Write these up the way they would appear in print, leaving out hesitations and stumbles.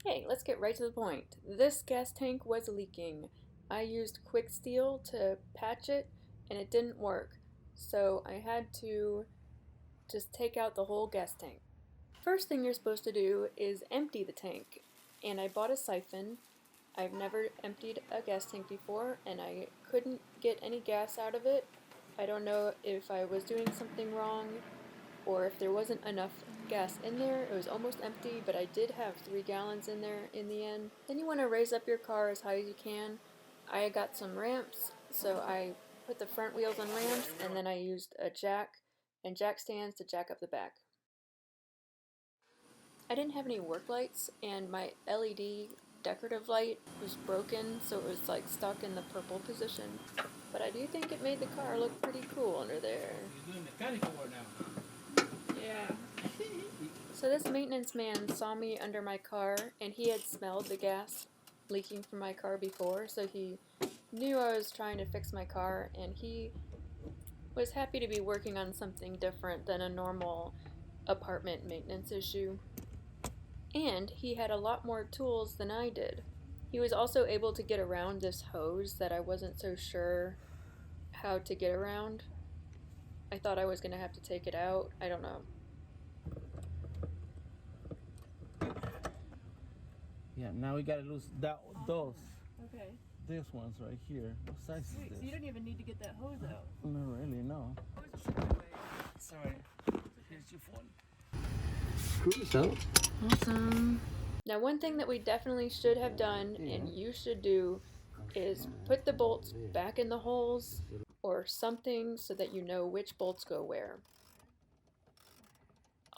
Hey, let's get right to the point. This gas tank was leaking. I used quick steel to patch it and it didn't work. So I had to just take out the whole gas tank. First thing you're supposed to do is empty the tank. And I bought a siphon. I've never emptied a gas tank before and I couldn't get any gas out of it. I don't know if I was doing something wrong or if there wasn't enough gas in there. It was almost empty, but I did have 3 gallons in there in the end. Then you want to raise up your car as high as you can. I got some ramps, so I put the front wheels on ramps, and then I used a jack and jack stands to jack up the back. I didn't have any work lights, and my LED decorative light was broken, so it was like stuck in the purple position. But I do think it made the car look pretty cool under there. You're doing mechanical work now. Yeah. So this maintenance man saw me under my car, and he had smelled the gas leaking from my car before, so he knew I was trying to fix my car, and he was happy to be working on something different than a normal apartment maintenance issue. And he had a lot more tools than I did. He was also able to get around this hose that I wasn't so sure how to get around. I thought I was going to have to take it out. I don't know. Yeah, now we gotta lose those. Okay. These ones right here. What size is Wait, this? so you don't even need to get that hose out. Not really, no. Sorry. Here's your phone. Screws out. Awesome. Now, one thing that we definitely should have done, and you should do, is put the bolts back in the holes or something so that you know which bolts go where.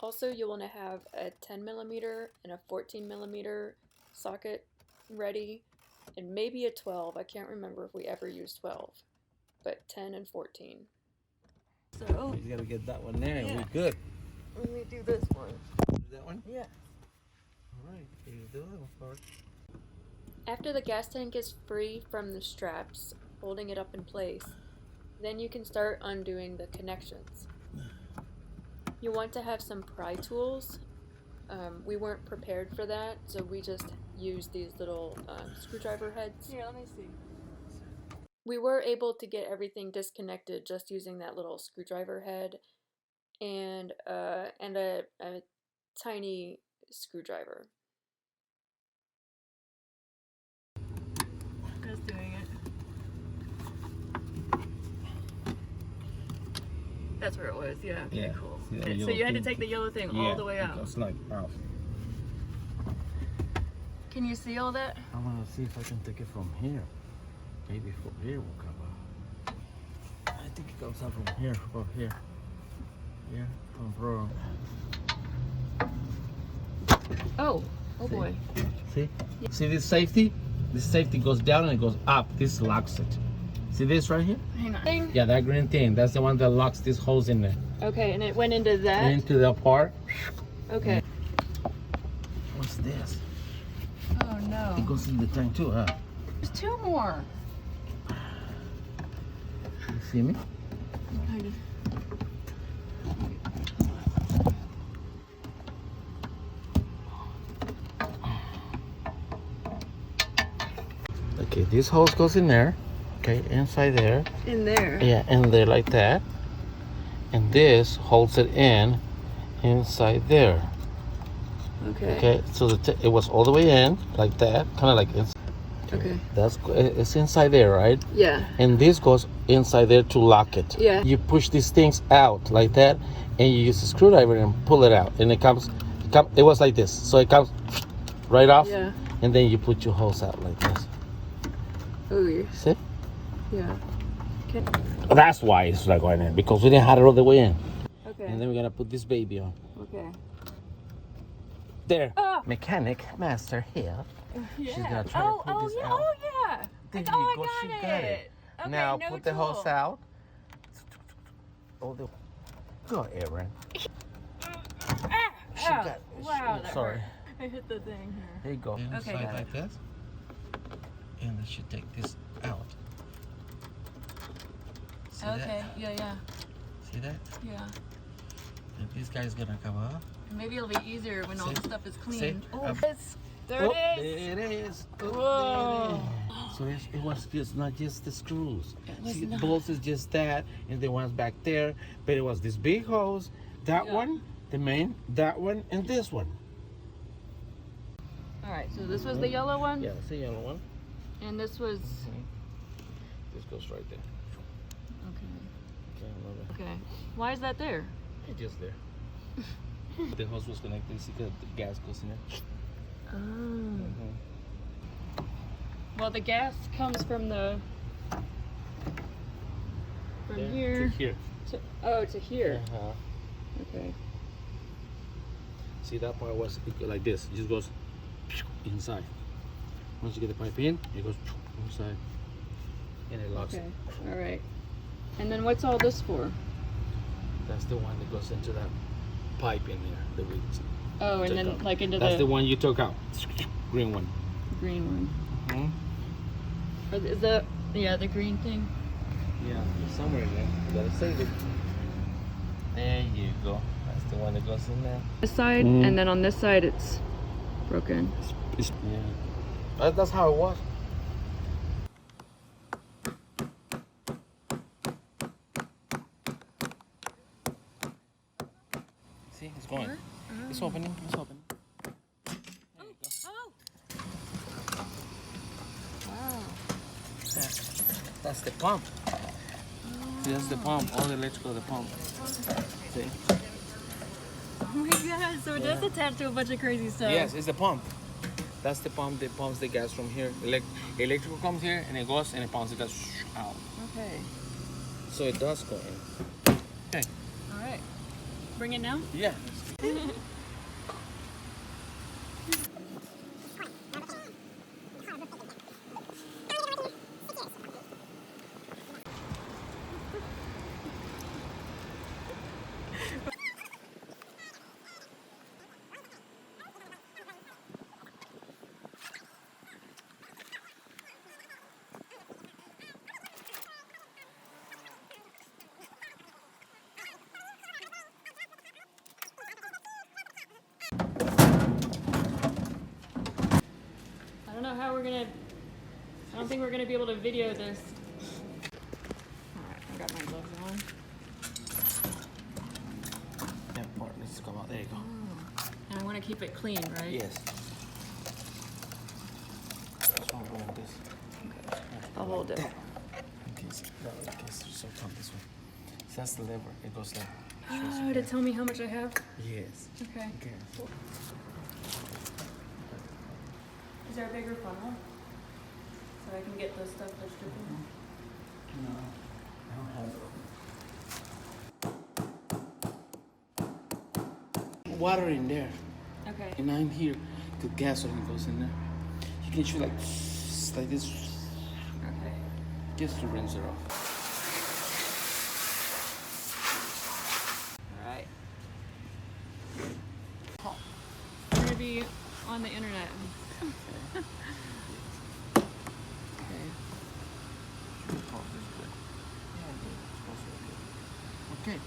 Also, you'll want to have a 10mm and a 14mm socket ready, and maybe a 12. I can't remember if we ever used 12, but 10 and 14. So, You gotta get that one there and we're good. let me do this one. That one? Yeah. Alright, you do that one first. After the gas tank is free from the straps holding it up in place, then you can start undoing the connections. You want to have some pry tools. We weren't prepared for that, so we just used these little screwdriver heads. Here, let me see. We were able to get everything disconnected just using that little screwdriver head and a tiny screwdriver. Just doing it. That's where it was, yeah. Yeah. Cool. See So you had to take the yellow thing all the way out. It's like off. Can you see all that? I'm gonna see if I can take it from here. Maybe from here will come out. I think it comes out from here, from here. Yeah, from wrong. Oh See? boy. See? See this safety? This safety goes down and it goes up. This locks it. See this right here? Hang on. Yeah, that green thing. That's the one that locks this hose in there. Okay, and it went into that? Into the part. Okay. What's this? Oh no. It goes in the tank too, huh? There's 2 more. You see me? Okay, this hose goes in there. Okay, inside there. In there? Yeah, in there like that. And this holds it in inside there. Okay. Okay, so it was all the way in like that, kind of like inside. Okay. It's inside there, right? Yeah. And this goes inside there to lock it. Yeah. You push these things out like that, and you use a screwdriver and pull it out, and it was like this, so it comes right off. Yeah. And then you put your hose out like this. Oh, See? yeah. Okay. That's why it's not going in, because we didn't have it all the way in. Okay. And then we're gonna put this baby on. Okay. There. Oh. Mechanic master here. Yeah. She's gonna try to pull this yeah. out. Oh yeah. There you I go. She got got it. Okay, now no put the hose tool. out. Oh, go, Aaron. She Ow. got. Wow, that Sorry. hurt. I hit the thing here. There you go. Okay, got like this. And then she take this out. See Okay, that? yeah. See that? Yeah. And this guy's gonna come up. Maybe it'll be easier when all the See? stuff is See? clean. Oh, There Oh, it is. there it is. Oh, Whoa. there it is. So it was just not just the screws. was See, not. bolts is just that, and the ones back there. But it was this big hose, that Yeah. one, the main, that one, and this one. All right, so this was the yellow one, Yeah, it's the yellow one. and this was. This goes right there. Okay. Okay, I love it. Okay. Why is that there? It's just there. The hose was connected. See, the gas goes in there. Oh. Well, the gas comes from the. From There here. to here. To here. Uh-huh. Okay. See, that part was like this. It just goes inside. Once you get the pipe in, it goes inside, and it locks. Okay. All right. And then what's all this for? That's the one that goes into that pipe in there. The weeds. Oh, and Took then out. like into That's the the one you took out. Green one. green one. Hmm? Or is the the green thing? Yeah, somewhere in there. You gotta save it. There you go. That's the one that goes in there. This side, and then on this side it's broken. Yeah. That's how it was. See, it's going. It's opening. It's opening. There you go. Wow. Yeah. That's the pump. See, that's the pump. All the electrical of the pump. See? Oh my god, so it does attach to a bunch of crazy stuff. Yes, it's the pump. That's the pump that pumps the gas from here. Electrical comes here and it goes and it pumps the gas out. Okay. So it does go in. Okay. All right. Bring it now? Yeah. I don't know how we're gonna. I don't think we're gonna be able to video this. Alright, I got my gloves on. That part needs to come out. There you go. And I want to keep it clean, right? Yes. That's why I'm going with this. I'll hold it. That. In case there's some pump this way. So that's the lever. It goes like. Oh, to tell me how much I have? Yes. Okay. Okay. Is there a bigger funnel? So I can get the stuff that's dripping? No, I don't have it. Water in there. Okay. And I'm here. The gas only goes in there. You can shoot like this, Okay. just to rinse it off. Alright. We're gonna be on the internet. Okay.